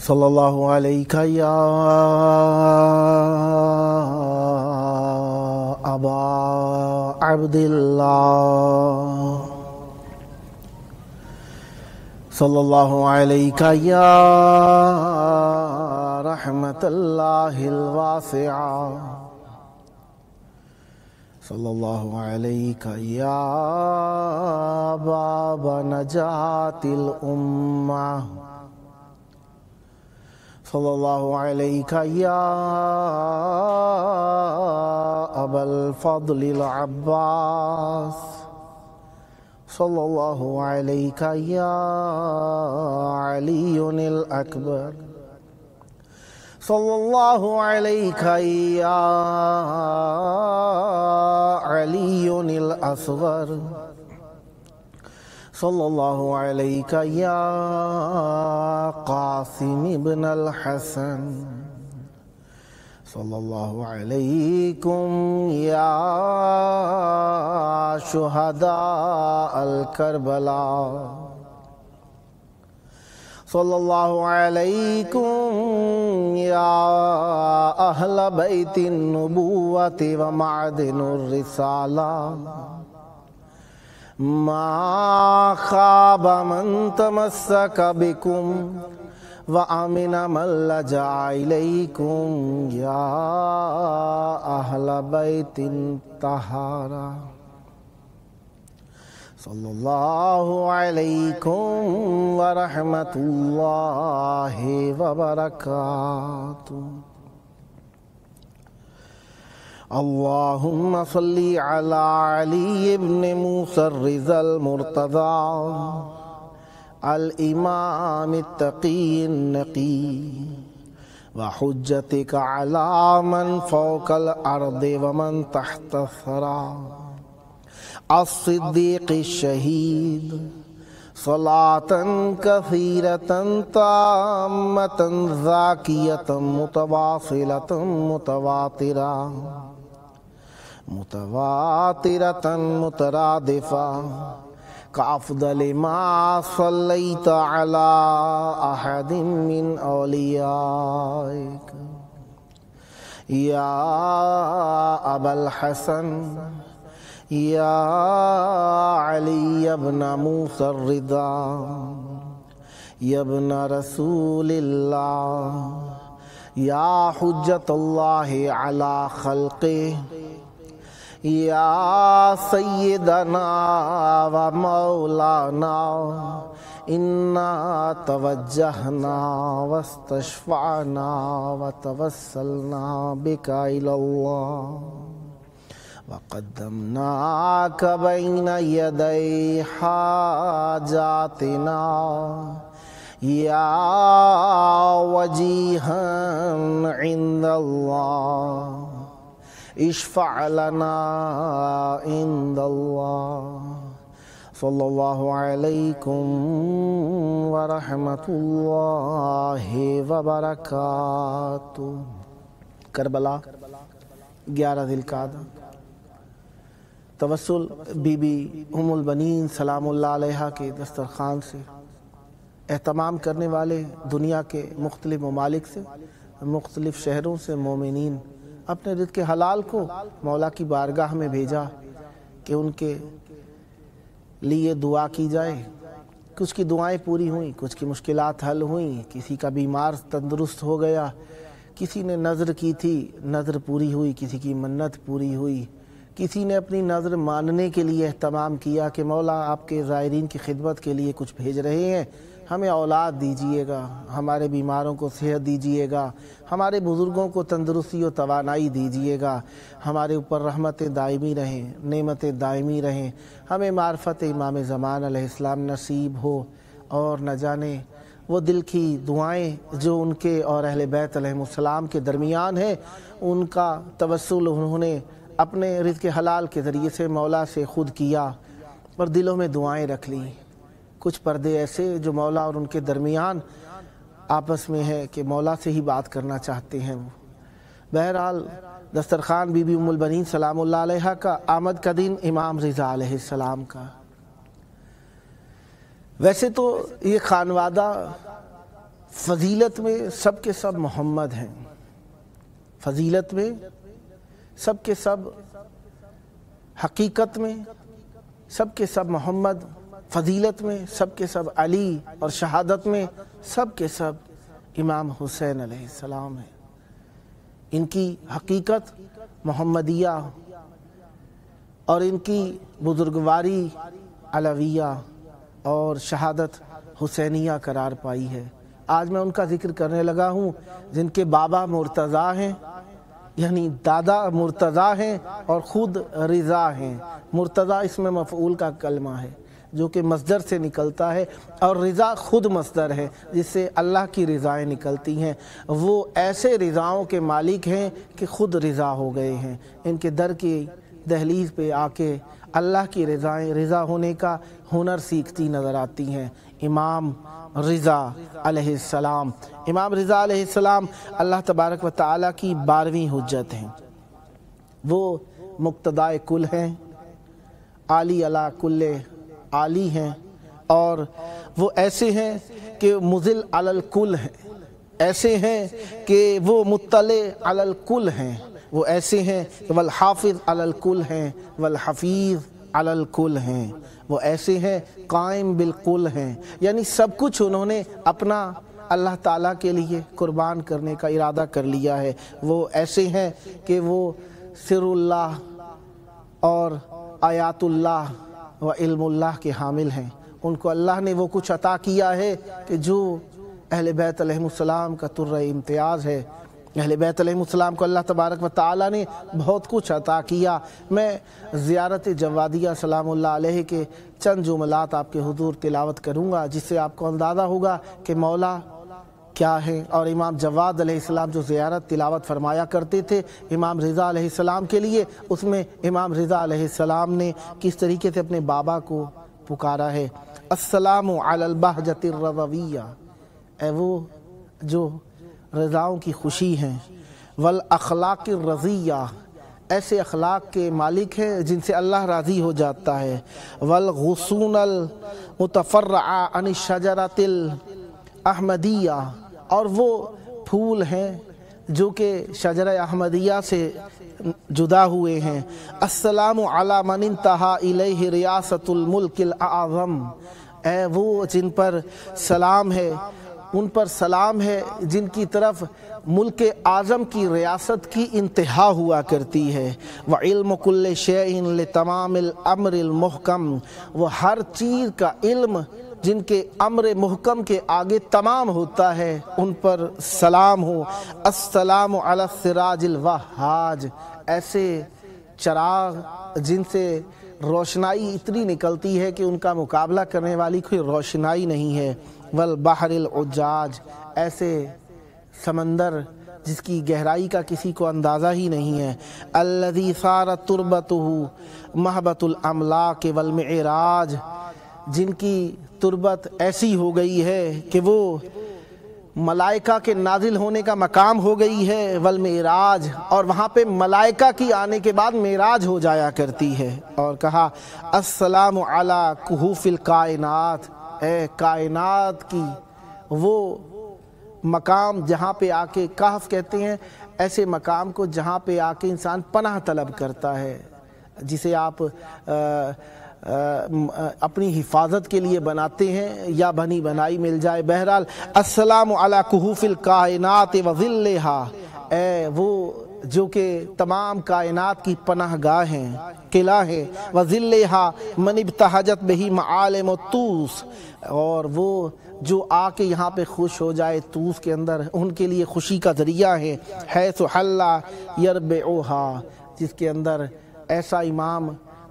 صلی اللہ علیہ یا ابا عبداللہ، صلی اللہ علیہ یا رحمت اللہ الواسعہ، صلی اللہ علیہ یا باب نجات الامہ، صلی اللہ علیہ یا ابا الفضل العباس، صلی اللہ علیہ یا علی الاکبر، صلی اللہ علیہ یا علی الاصغر، صلی اللہ علیہ یا قاسم ابن الحسن، صلی اللہ علیکم یا شہداء الکربلاء، صلی اللہ علیکم یا اہل بیت النبوۃ ومعدن الرسالہ، ما خاب من تمسک بکم وامن من لجأ الیکم یا اہل بیت طہارہ، صلی اللہ علیکم ورحمۃ اللہ وبرکاتہ۔ اللہم صلی علی علی ابن موسیٰ الرضا المرتضی الامام التقی النقی وحجتک علی من فوق الارض ومن تحت الثری الصدیق الشہید صلاة کثیرة تامة ذاکیة متواصلة متواترة مترادفة كأفضل ما صليت على أحد من أوليائك يا أبا الحسن یا علی ابن موسیٰ الرضا، یا ابن رسول اللہ، یا حجت اللہ علی خلقہ، یا سیدنا و مولانا، انا توجہنا واستشفعنا وتوسلنا بک الی اللہ وقدمناک بین یدی حاجاتنا یا وجیہا عند اللہ اشفع لنا عند اللہ، صلی اللہ علیکم ورحمۃ اللہ وبرکاتہ۔ کربلا 11 ذی القعدہ، توسل بی بی ام البنین سلام اللہ علیہا کے دسترخوان سے اہتمام کرنے والے دنیا کے مختلف ممالک سے، مختلف شہروں سے مومنین اپنے رزق حلال کو مولا کی بارگاہ میں بھیجا کہ ان کے لیے دعا کی جائے۔ کچھ کی دعائیں پوری ہوئیں، کچھ کی مشکلات حل ہوئیں، کسی کا بیمار تندرست ہو گیا، کسی نے نظر کی تھی نظر پوری ہوئی، کسی کی منت پوری ہوئی، کسی نے اپنی نظر ماننے کے لیے اہتمام کیا کہ مولا آپ کے زائرین کی خدمت کے لیے کچھ بھیج رہے ہیں، ہمیں اولاد دیجئے گا، ہمارے بیماروں کو صحت دیجئے گا، ہمارے بزرگوں کو تندرستی و توانائی دیجئے گا، ہمارے اوپر رحمتیں دائمی رہیں، نعمتیں دائمی رہیں، ہمیں معرفت امام زمان علیہ السلام نصیب ہو، اور نہ جانے وہ دل کی دعائیں جو ان کے اور اہل بیت علیہ السلام کے درمیان ہیں، ان کا توسل انہوں نے اپنے رزق حلال کے ذریعے سے مولا سے خود کیا اور دلوں میں دعائیں رکھ لیں۔ کچھ پردے ایسے جو مولا اور ان کے درمیان آپس میں ہے کہ مولا سے ہی بات کرنا چاہتے ہیں وہ۔ بہرحال دسترخوان بی بی ام البنین سلام اللہ علیہ کا آمد کا دن امام رضا علیہ السلام کا۔ ویسے تو یہ خانوادہ فضیلت میں سب کے سب محمد ہیں، فضیلت میں سب کے سب، حقیقت میں سب کے سب محمد، فضیلت میں سب کے سب علی، اور شہادت میں سب کے سب امام حسین علیہ السلام ہیں۔ ان کی حقیقت محمدیہ اور ان کی بزرگواری علویہ اور شہادت حسینیہ قرار پائی ہے۔ آج میں ان کا ذکر کرنے لگا ہوں جن کے بابا مرتضیٰ ہیں، یعنی دادا مرتضیٰ ہیں اور خود رضا ہیں۔ مرتضیٰ اسم مفعول کا کلمہ ہے جو کہ مصدر سے نکلتا ہے، اور رضا خود مصدر ہے جس سے اللہ کی رضائیں نکلتی ہیں۔ وہ ایسے رضاؤں کے مالک ہیں کہ خود رضا ہو گئے ہیں۔ ان کے در کی دہلیز پہ آ کے اللہ کی رضائیں، رضا ہونے کا ہنر سیکھتی نظر آتی ہیں۔ امام رضا علیہ السلام، امام رضا علیہ السلام اللہ تبارک و تعالیٰ کی 12ویں حجت ہیں۔ وہ مقتدائے کل ہیں، عالی علی کل عالی ہیں، اور وہ ایسے ہیں کہ مذل علی الکل ہیں، ایسے ہیں کہ وہ مطلع علی الکل ہیں، وہ ایسے ہیں کہ والحافظ علی الکل ہیں، والحفیظ علی الکل ہیں، وہ ایسے ہیں قائم بالکل ہیں، یعنی سب کچھ انہوں نے اپنا اللہ تعالیٰ کے لیے قربان کرنے کا ارادہ کر لیا ہے۔ وہ ایسے ہیں کہ وہ سر اللہ اور آیات اللہ و علم اللہ کے حامل ہیں۔ ان کو اللہ نے وہ کچھ عطا کیا ہے کہ جو اہل بیت علیہ السلام کا ترہ امتیاز ہے۔ اہل بیت علیہ السلام کو اللہ تبارک و تعالیٰ نے بہت کچھ عطا کیا۔ میں زیارت جوادیہ سلام اللہ علیہ کے چند جملات آپ کے حضور تلاوت کروں گا، جس سے آپ کو اندازہ ہوگا کہ مولا کیا ہے، اور امام جواد علیہ السلام جو زیارت تلاوت فرمایا کرتے تھے امام رضا علیہ السلام کے لیے، اس میں امام رضا علیہ السلام نے کس طریقے سے اپنے بابا کو پکارا ہے۔ السلام علی البہجۃ الرضویہ، اے وہ جو رضاؤں کی خوشی ہیں، والاخلاق الرضیہ، ایسے اخلاق کے مالک ہیں جن سے اللہ راضی ہو جاتا ہے، والغصون المتفرعہ عن الشجرۃ الاحمدیہ، اور وہ پھول ہیں جو کہ شجرہ احمدیہ سے جدا ہوئے ہیں۔ السلام علی من انتہا الیہ ریاست الملک الاعظم، اے وہ جن پر سلام ہے، ان پر سلام ہے جن کی طرف ملک اعظم کی ریاست کی انتہا ہوا کرتی ہے۔ وعلم کل شیء لتمام الامر المحکم، وہ ہر چیز کا علم جن کے امر محکم کے آگے تمام ہوتا ہے، ان پر سلام ہو۔ السلام علی السراج الوہاج، ایسے چراغ جن سے روشنائی اتنی نکلتی ہے کہ ان کا مقابلہ کرنے والی کوئی روشنائی نہیں ہے۔ والبحر العجاج، ایسے سمندر جس کی گہرائی کا کسی کو اندازہ ہی نہیں ہے۔ الذی صارت تربتہ مہبۃ الاملاک والمعراج، جن کی تربت ایسی ہو گئی ہے کہ وہ ملائکہ کے نازل ہونے کا مقام ہو گئی ہے، والمعراج، اور وہاں پہ ملائکہ کی آنے کے بعد معراج ہو جایا کرتی ہے۔ اور کہا السلام علی کہوف الکائنات، اے کائنات کی وہ مقام جہاں پہ آ کے، کہف کہتے ہیں ایسے مقام کو جہاں پہ آ کے انسان پناہ طلب کرتا ہے، جسے آپ اپنی حفاظت کے لیے بناتے ہیں یا بنی بنائی مل جائے۔ بہرحال السلام علی کہوف الکائنات وظلھا، اے وہ جو کہ تمام کائنات کی پناہ گاہ ہیں، قلعہ ہیں، وظلھا من ابتہجت بہ معالم الطوس، اور وہ جو آ کے یہاں پہ خوش ہو جائے طوس کے اندر، ان کے لیے خوشی کا ذریعہ ہے۔ حیث حل یربعھا، جس کے اندر ایسا امام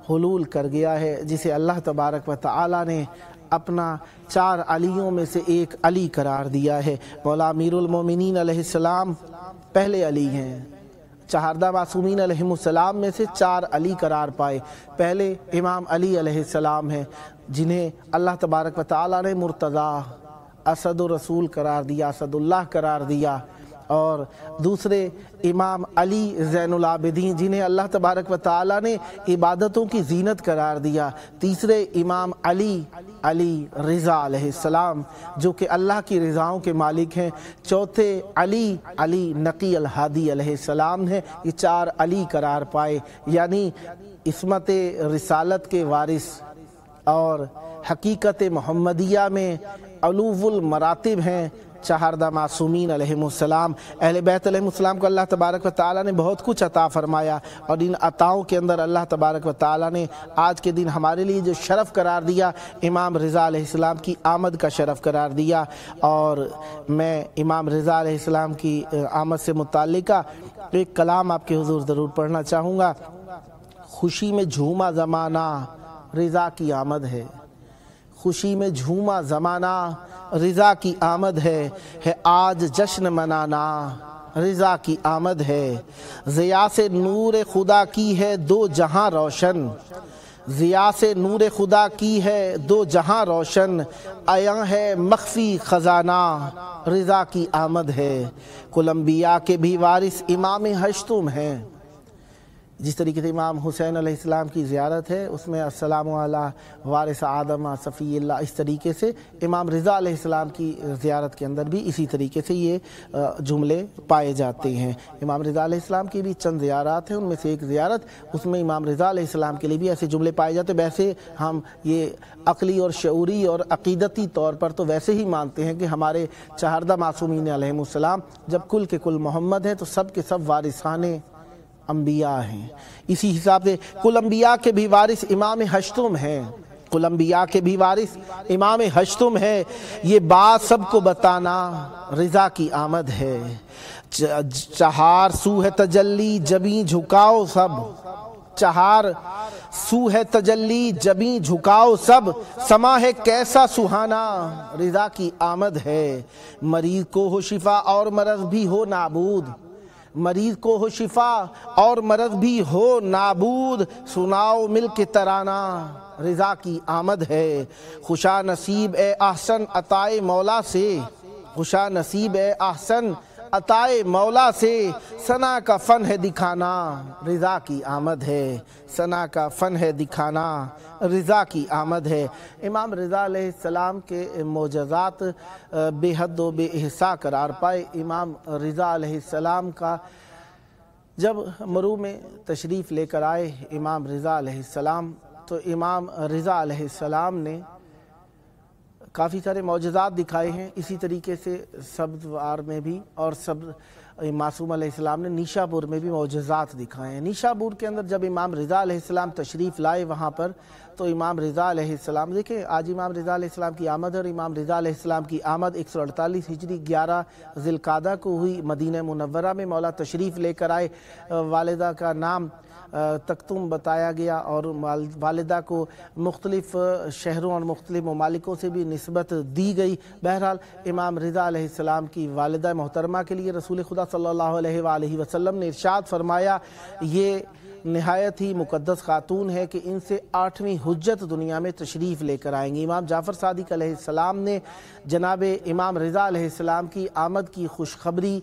حلول کر گیا ہے جسے اللہ تبارک و تعالی نے اپنا 4 علیوں میں سے ایک علی قرار دیا ہے۔ مولا امیر المومنین علیہ السلام پہلے علی ہیں، 14 معصومین علیہ السلام میں سے 4 علی قرار پائے۔ پہلے امام علی علیہ السلام ہیں جنہیں اللہ تبارک و تعالی نے مرتضیٰ، اسد الرسول قرار دیا، اسد اللہ قرار دیا، اور دوسرے امام علی زین العابدین جنہیں اللہ تبارک و تعالیٰ نے عبادتوں کی زینت قرار دیا، تیسرے امام علی رضا علیہ السلام جو کہ اللہ کی رضاؤں کے مالک ہیں، چوتھے علی نقی الہادی علیہ السلام ہیں۔ یہ 4 علی قرار پائے، یعنی عصمت رسالت کے وارث اور حقیقت محمدیہ میں علو المراتب ہیں چہاردہ معصومین علیہم السلام۔ اہل بیت علیہم السلام کو اللہ تبارک و تعالیٰ نے بہت کچھ عطا فرمایا، اور ان عطاؤں کے اندر اللہ تبارک و تعالیٰ نے آج کے دن ہمارے لیے جو شرف قرار دیا، امام رضا علیہ السلام کی آمد کا شرف قرار دیا۔ اور میں امام رضا علیہ السلام کی آمد سے متعلقہ ایک کلام آپ کے حضور ضرور پڑھنا چاہوں گا۔ خوشی میں جھوما زمانہ رضا کی آمد ہے، خوشی میں جھوما زمانہ رضا کی آمد ہے آج جشن منانا رضا کی آمد ہے۔ ضیاء سے نور خدا کی ہے 2 جہاں روشن، ضیاء سے نور خدا کی ہے 2 جہاں روشن، عیاں ہے مخفی خزانہ رضا کی آمد ہے۔ کل انبیاء کے بھی وارث امام ہشتم ہیں۔ جس طریقے سے امام حسین علیہ السلام کی زیارت ہے اس میں السلام علی وارث آدم صفی اللہ، اس طریقے سے امام رضا علیہ السلام کی زیارت کے اندر بھی اسی طریقے سے یہ جملے پائے جاتے ہیں۔ امام رضا علیہ السلام کی بھی چند زیارات ہیں، ان میں سے ایک زیارت اس میں امام رضا علیہ السلام کے لیے بھی ایسے جملے پائے جاتے ہیں۔ ویسے ہم یہ عقلی اور شعوری اور عقیدتی طور پر تو ویسے ہی مانتے ہیں کہ ہمارے چہاردہ معصومین علیہم السلام جب کل کے کل محمد ہیں تو سب کے سب وارثان انبیاء ہیں۔ اسی حساب سے کل انبیاء کے بھی وارث امام ہشتم ہیں، کل انبیاء کے بھی وارث امام ہشتم ہے۔ یہ بات سب کو بتانا رضا کی آمد ہے۔ چہار سو ہے تجلی جبیں جھکاؤ سب، چہار سو ہے تجلی جبیں جھکاؤ سب، سما ہے کیسا سہانا رضا کی آمد ہے۔ مریض کو ہو شفا اور مرض بھی ہو نابود، مریض کو ہو شفا اور مرض بھی ہو نابود، سناؤ مل کے ترانہ رضا کی آمد ہے۔ خوشا نصیب اے احسن عطائے مولا سے، خوشا نصیب اے احسن عطائے مولا سے، ثنا کا فن ہے دکھانا رضا کی آمد ہے، ثنا کا فن ہے دکھانا رضا کی آمد ہے۔ امام رضا علیہ السلام کے معجزات بے حد و بے احصاء قرار پائے۔ امام رضا علیہ السلام کا جب مرو میں تشریف لے کر آئے امام رضا علیہ السلام، تو امام رضا علیہ السلام نے کافی سارے معجزات دکھائے ہیں۔ اسی طریقے سے سبزوار میں بھی اور معصوم علیہ السلام نے نیشاپور میں بھی معجزات دکھائے ہیں۔ نیشاپور کے اندر جب امام رضا علیہ السلام تشریف لائے وہاں پر، تو امام رضا علیہ السلام دیکھیں آج امام رضا علیہ السلام کی آمد ہے، اور امام رضا علیہ السلام کی آمد 148 ہجری 11 ذی القعدہ کو ہوئی۔ مدینہ منورہ میں مولا تشریف لے کر آئے، والدہ کا نام تختم بتایا گیا اور والدہ کو مختلف شہروں اور مختلف ممالکوں سے بھی نسبت دی گئی۔ بہرحال امام رضا علیہ السلام کی والدہ محترمہ کے لیے رسول خدا صلی اللہ علیہ وآلہ وسلم نے ارشاد فرمایا، یہ نہایت ہی مقدس خاتون ہے کہ ان سے 8ویں حجت دنیا میں تشریف لے کر آئیں گی۔ امام جعفر صادق علیہ السلام نے جناب امام رضا علیہ السلام کی آمد کی خوشخبری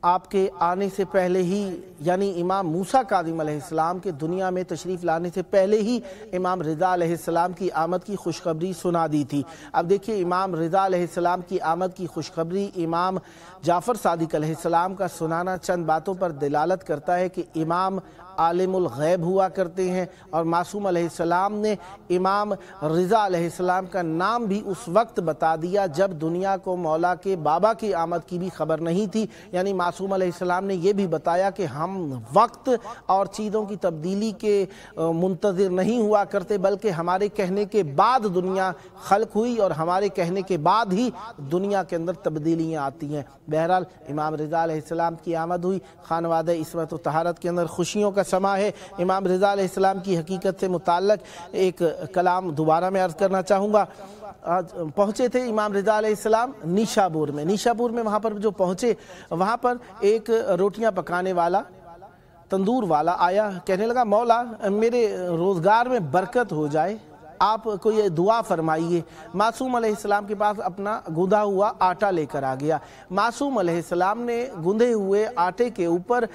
آپ کے آنے سے پہلے ہی، یعنی امام موسیٰ کاظم علیہ السلام کے دنیا میں تشریف لانے سے پہلے ہی امام رضا علیہ السلام کی آمد کی خوشخبری سنا دی تھی۔ اب دیکھیے امام رضا علیہ السلام کی آمد کی خوشخبری امام جعفر صادق علیہ السلام کا سنانا چند باتوں پر دلالت کرتا ہے کہ امام عالم الغیب ہوا کرتے ہیں، اور معصوم علیہ السلام نے امام رضا علیہ السلام کا نام بھی اس وقت بتا دیا جب دنیا کو مولا کے بابا کی آمد کی بھی خبر نہیں تھی۔ یعنی معصوم علیہ السلام نے یہ بھی بتایا کہ ہم وقت اور چیزوں کی تبدیلی کے منتظر نہیں ہوا کرتے، بلکہ ہمارے کہنے کے بعد دنیا خلق ہوئی اور ہمارے کہنے کے بعد ہی دنیا کے اندر تبدیلیاں آتی ہیں۔ بہرحال امام رضا علیہ السلام کی آمد ہوئی، خانوادہ عصمت و طہارت کے اندر خوشیوں کا سما ہے۔ امام رضا علیہ السلام کی حقیقت سے متعلق ایک کلام دوبارہ میں عرض کرنا چاہوں گا۔ آج پہنچے تھے امام رضا علیہ السلام نیشاپور میں وہاں پر جو پہنچے، وہاں پر ایک روٹیاں پکانے والا، تندور والا آیا، کہنے لگا مولا میرے روزگار میں برکت ہو جائے، آپ کو یہ دعا فرمائیے۔ معصوم علیہ السلام کے پاس اپنا گندھا ہوا آٹا لے کر آ گیا۔ معصوم علیہ السلام نے گندھے ہوئے آٹے کے اوپر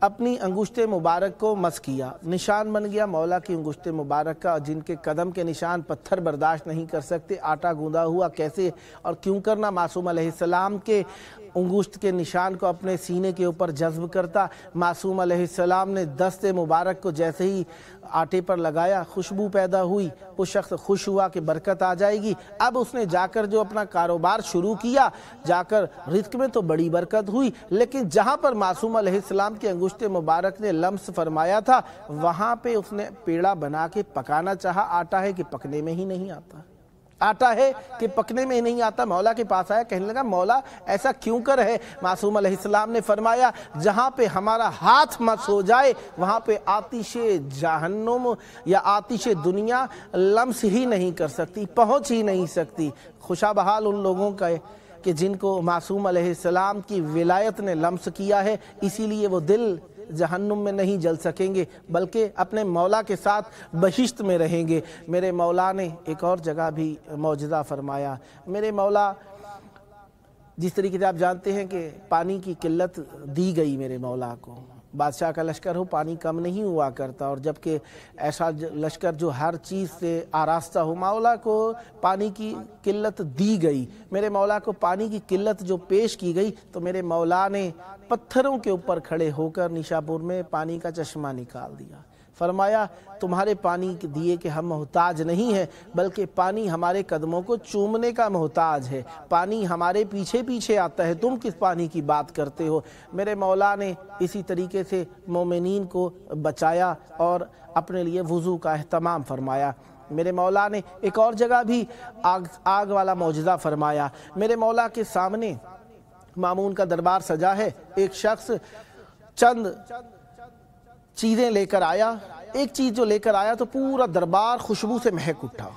اپنی انگشت مبارک کو مس کیا، نشان بن گیا مولا کی انگشت مبارک کا، جن کے قدم کے نشان پتھر برداشت نہیں کر سکتے۔ آٹا گوندھا ہوا کیسے اور کیوں کرنا؟ معصوم علیہ السلام کے انگشت کے نشان کو اپنے سینے کے اوپر جذب کرتا۔ معصوم علیہ السلام نے دست مبارک کو جیسے ہی آٹے پر لگایا، خوشبو پیدا ہوئی، وہ شخص خوش ہوا کہ برکت آ جائے گی۔ اب اس نے جا کر جو اپنا کاروبار شروع کیا، جا کر رزق میں تو بڑی برکت ہوئی، لیکن جہاں پر معصوم علیہ السلام کے انگشت مبارک نے لمس فرمایا تھا، وہاں پہ اس نے پیڑا بنا کے پکانا چاہا۔ آٹا ہے کہ پکنے میں ہی نہیں آتا، آٹا ہے کہ پکنے میں نہیں آتا۔ مولا کے پاس آیا، کہنے لگا مولا ایسا کیوں کر ہے؟ معصوم علیہ السلام نے فرمایا جہاں پہ ہمارا ہاتھ مس ہو جائے وہاں پہ آتش جہنم یا آتش دنیا لمس ہی نہیں کر سکتی، پہنچ ہی نہیں سکتی۔ خوشا بحال ان لوگوں کا ہے کہ جن کو معصوم علیہ السلام کی ولایت نے لمس کیا ہے، اسی لیے وہ دل جہنم میں نہیں جل سکیں گے بلکہ اپنے مولا کے ساتھ بہشت میں رہیں گے۔ میرے مولا نے ایک اور جگہ بھی معجزہ فرمایا۔ میرے مولا جس طریقے سے آپ جانتے ہیں کہ پانی کی قلت دی گئی میرے مولا کو، بادشاہ کا لشکر ہو پانی کم نہیں ہوا کرتا، اور جبکہ ایسا لشکر جو ہر چیز سے آراستہ ہو، مولا کو پانی کی قلت دی گئی۔ میرے مولا کو پانی کی قلت جو پیش کی گئی تو میرے مولا نے پتھروں کے اوپر کھڑے ہو کر نیشاپور میں پانی کا چشمہ نکال دیا۔ فرمایا تمہارے پانی دیے کہ ہم محتاج نہیں ہیں، بلکہ پانی ہمارے قدموں کو چومنے کا محتاج ہے، پانی ہمارے پیچھے پیچھے آتا ہے، تم کس پانی کی بات کرتے ہو؟ میرے مولا نے اسی طریقے سے مومنین کو بچایا اور اپنے لیے وضو کا اہتمام فرمایا۔ میرے مولا نے ایک اور جگہ بھی آگ والا معجزہ فرمایا۔ میرے مولا کے سامنے مامون کا دربار سجا ہے، ایک شخص چند چیزیں لے کر آیا، ایک چیز جو لے کر آیا تو پورا دربار خوشبو سے مہک اٹھا،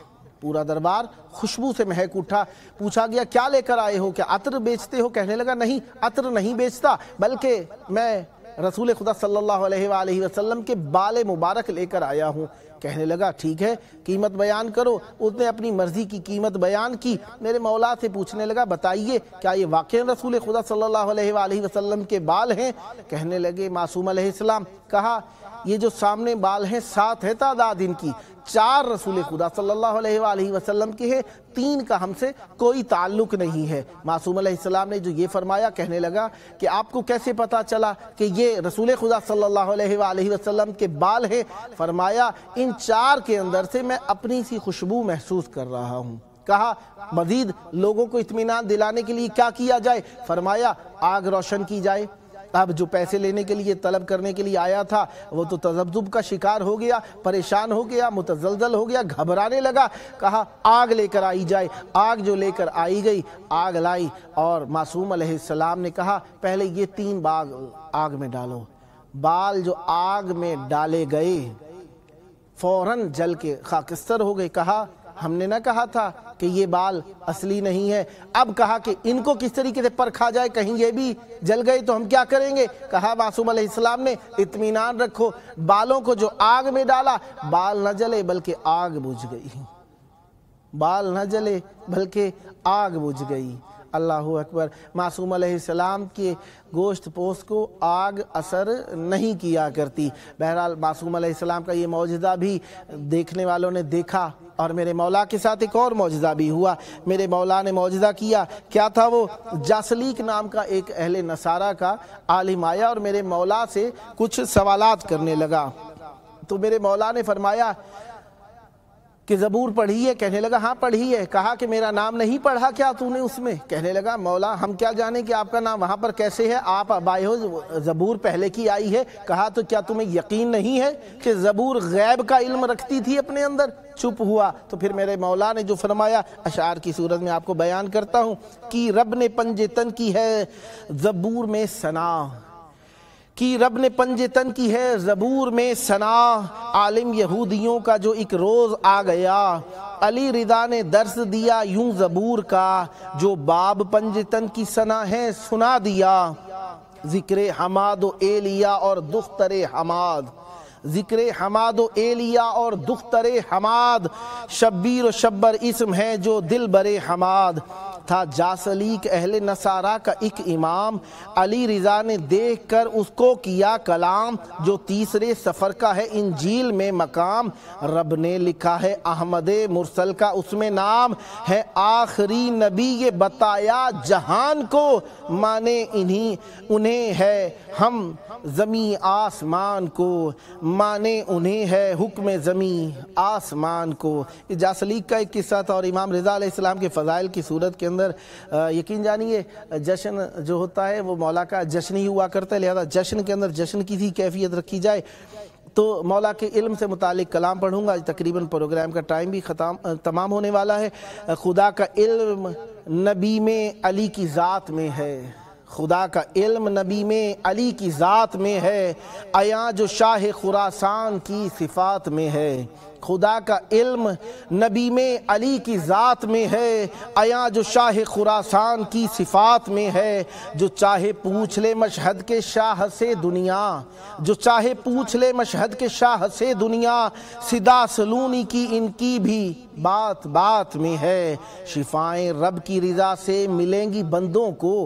پورا دربار خوشبو سے مہک اٹھا۔ پوچھا گیا کیا لے کر آئے ہو؟ کیا عطر بیچتے ہو؟ کہنے لگا نہیں، عطر نہیں بیچتا، بلکہ میں رسول خدا صلی اللہ علیہ وآلہ وسلم کے بال مبارک لے کر آیا ہوں۔ کہنے لگا ٹھیک ہے قیمت بیان کرو۔ اس نے اپنی مرضی کی قیمت بیان کی۔ میرے مولا سے پوچھنے لگا بتائیے کیا یہ واقعی رسول خدا صلی اللہ علیہ وآلہ وسلم کے بال ہیں؟ کہنے لگے معصوم علیہ السلام، کہا یہ جو سامنے بال ہیں 7 ہے تعداد ان کی، 4 رسول خدا صلی اللہ علیہ وآلہ وسلم کے ہیں، 3 کا ہم سے کوئی تعلق نہیں ہے۔ معصوم علیہ السلام نے جو یہ فرمایا، کہنے لگا کہ آپ کو کیسے پتا چلا کہ یہ رسول خدا صلی اللہ علیہ وآلہ وسلم کے بال ہیں؟ فرمایا ان 4 کے اندر سے میں اپنی سی خوشبو محسوس کر رہا ہوں۔ کہا مزید لوگوں کو اطمینان دلانے کے لیے کیا کیا جائے؟ فرمایا آگ روشن کی جائے۔ اب جو پیسے لینے کے لیے طلب کرنے کے لیے آیا تھا وہ تو تذبذب کا شکار ہو گیا، پریشان ہو گیا، متزلزل ہو گیا، گھبرانے لگا۔ کہا آگ لے کر آئی جائے۔ آگ جو لے کر آئی گئی، آگ لائی، اور معصوم علیہ السلام نے کہا پہلے یہ 3 باغ آگ میں ڈالو۔ بال جو آگ میں ڈالے گئے فوراً جل کے خاکستر ہو گئے۔ کہا ہم نے نہ کہا تھا کہ یہ بال اصلی نہیں ہے؟ اب کہا کہ ان کو کس طریقے سے پرکھا جائے، کہیں یہ بھی جل گئے تو ہم کیا کریں گے؟ کہا معصوم علیہ السلام نے اطمینان رکھو، بالوں کو جو آگ میں ڈالا بال نہ جلے بلکہ آگ بجھ گئی، بال نہ جلے بلکہ آگ بجھ گئی۔ اللہ اکبر۔ معصوم علیہ السلام کے گوشت پوست کو آگ اثر نہیں کیا کرتی۔ بہرحال معصوم علیہ السلام کا یہ معجزہ بھی دیکھنے والوں نے دیکھا، اور میرے مولا کے ساتھ ایک اور معجزہ بھی ہوا۔ میرے مولا نے معجزہ کیا، کیا تھا وہ؟ جاسلیک نام کا ایک اہل نصارہ کا عالم آیا اور میرے مولا سے کچھ سوالات کرنے لگا۔ تو میرے مولا نے فرمایا کہ زبور پڑھی ہے؟ کہنے لگا ہاں پڑھی ہے۔ کہا کہ میرا نام نہیں پڑھا کیا تو نے اس میں؟ کہنے لگا مولا ہم کیا جانے کہ آپ کا نام وہاں پر کیسے ہے، آپ آئے ہو، زبور پہلے کی آئی ہے۔ کہا تو کیا تمہیں یقین نہیں ہے کہ زبور غیب کا علم رکھتی تھی اپنے اندر؟ چپ ہوا۔ تو پھر میرے مولا نے جو فرمایا اشعار کی صورت میں آپ کو بیان کرتا ہوں کہ رب نے پنج تن کی ہے زبور میں ثنا، کی رب نے پنج تن کی ہے زبور میں ثنا، عالم یہودیوں کا جو ایک روز آ گیا، علی رضا نے درس دیا یوں زبور کا، جو باب پنج تن کی ثنا ہے سنا دیا، ذکر حماد و ایلیا اور دختر حماد، ذکر حماد و ایلیا اور دختر حماد، شبیر و شبر اسم ہے جو دل برے حماد، تھا جاسلیک اہل نصارہ کا ایک امام، علی رضا نے دیکھ کر اس کو کیا کلام، جو تیسرے سفر کا ہے انجیل میں مقام، رب نے لکھا ہے احمد مرسل کا اس میں نام، ہے آخری نبی یہ بتایا جہان کو، مانے انہیں ہے ہم زمین آسمان کو، مانے انہیں ہے حکم زمین آسمان کو۔ یہ جاسلیک کا ایک قصہ تھا، اور امام رضا علیہ السلام کے فضائل کی صورت کے اندر یقین جانیے جشن جو ہوتا ہے وہ مولا کا جشن ہی ہوا کرتا ہے، لہذا جشن کے اندر جشن کی تھی کیفیت رکھی جائے۔ تو مولا کے علم سے متعلق کلام پڑھوں گا، تقریباً پروگرام کا ٹائم بھی تمام ہونے والا ہے۔ خدا کا علم نبی میں علی کی ذات میں ہے، خدا کا علم نبی میں علی کی ذات میں ہے، عیاں جو شاہ خراسان کی صفات میں ہے، خدا کا علم نبی میں علی کی ذات میں ہے، عیاں جو شاہ خراسان کی صفات میں ہے، جو چاہے پوچھ لے مشہد کے شاہ سے دنیا، جو چاہے پوچھ لے مشہد کے شاہ سے دنیا، صدا سلونی کی ان کی بھی بات بات میں ہے، شفائیں رب کی رضا سے ملیں گی بندوں کو،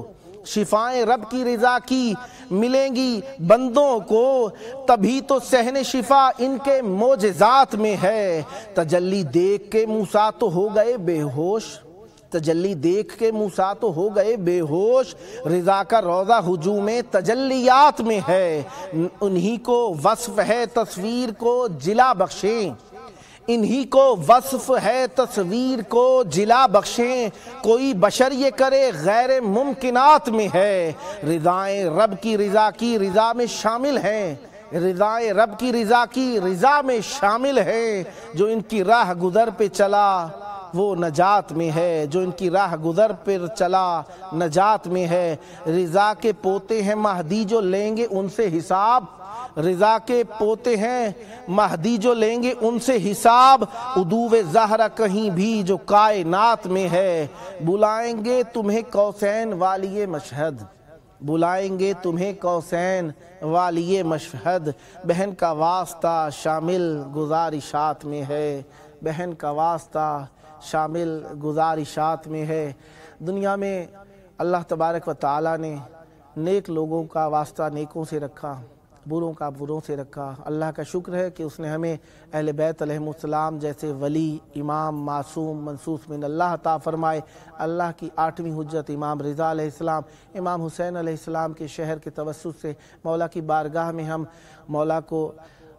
شفائیں رب کی رضا کی ملیں گی بندوں کو، تبھی تو صحن شفا ان کے معجزات میں ہے، تجلی دیکھ کے موسیٰ تو ہو گئے بے ہوش، تجلی دیکھ کے موسیٰ تو ہو گئے بے ہوش، رضا کا روضہ ہجوم تجلیات میں ہے، انہی کو وصف ہے تصویر کو جلا بخشیں، انہی کو وصف ہے تصویر کو جلا بخشیں، کوئی بشر یہ کرے غیر ممکنات میں ہے، رضائیں رب کی رضا کی رضا میں شامل ہیں، رضائیں رب کی رضا کی رضا میں شامل ہیں، جو ان کی راہ گزر پہ چلا وہ نجات میں ہے، جو ان کی راہ گزر پر چلا نجات میں ہے، رضا کے پوتے ہیں مہدی جو لیں گے ان سے حساب، رضا کے پوتے ہیں مہدی جو لیں گے ان سے حساب، عدو زہرہ کہیں بھی جو کائنات میں ہے، بلائیں گے تمہیں کوسین والی مشہد، بلائیں گے تمہیں کوسین والی مشہد، بہن کا واسطہ شامل گزارشات میں ہے، بہن کا واسطہ شامل گزارشات میں ہے۔ دنیا میں اللہ تبارک و تعالیٰ نے نیک لوگوں کا واسطہ نیکوں سے رکھا، بروں کا بروں سے رکھا۔ اللہ کا شکر ہے کہ اس نے ہمیں اہل بیت علیہ السلام جیسے ولی، امام، معصوم، منصوص من اللہ عطا فرمائے۔ اللہ کی 8ویں حجت امام رضا علیہ السلام، امام حسین علیہ السلام کے شہر کے توسط سے مولا کی بارگاہ میں ہم مولا کو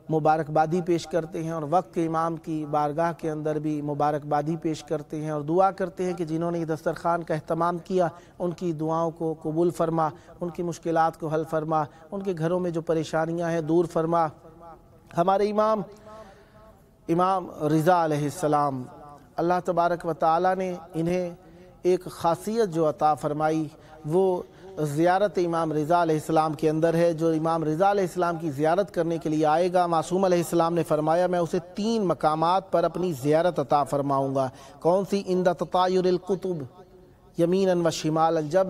مبارکبادی پیش کرتے ہیں، اور وقت کے امام کی بارگاہ کے اندر بھی مبارکبادی پیش کرتے ہیں، اور دعا کرتے ہیں کہ جنہوں نے یہ دسترخوان کا اہتمام کیا ان کی دعاؤں کو قبول فرما، ان کی مشکلات کو حل فرما، ان کے گھروں میں جو پریشانیاں ہیں دور فرما۔ ہمارے امام رضا علیہ السلام، اللہ تبارک و تعالیٰ نے انہیں ایک خاصیت جو عطا فرمائی وہ زیارت امام رضا علیہ السلام کے اندر ہے۔ جو امام رضا علیہ السلام کی زیارت کرنے کے لیے آئے گا، معصوم علیہ السلام نے فرمایا میں اسے 3 مقامات پر اپنی زیارت عطا فرماؤں گا۔ کون سی؟ عند تطایر القطب یمیناً و شمالاً، جب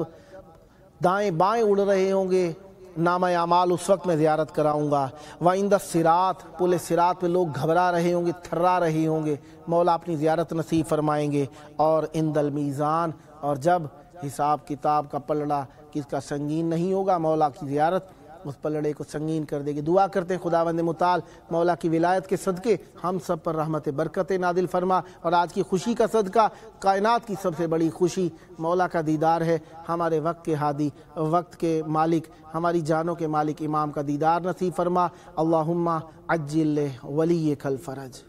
دائیں بائیں اڑ رہے ہوں گے نامہ اعمال اس وقت میں زیارت کراؤں گا۔ وعند الصراط، پل صراط پہ لوگ گھبرا رہے ہوں گے، تھرا رہے ہوں گے، مولا اپنی زیارت نصیب فرمائیں گے۔ اور عند المیزان، اور جب حساب کتاب کا پلڑا کس کا سنگین نہیں ہوگا، مولا کی زیارت اس پلڑے کو سنگین کر دے گی۔ دعا کرتے ہیں خداوند متعال مولا کی ولایت کے صدقے ہم سب پر رحمت برکت نازل فرما، اور آج کی خوشی کا صدقہ کائنات کی سب سے بڑی خوشی مولا کا دیدار ہے۔ ہمارے وقت کے ہادی، وقت کے مالک، ہماری جانوں کے مالک امام کا دیدار نصیب فرما۔ اللہم عجل ولیک الفرج۔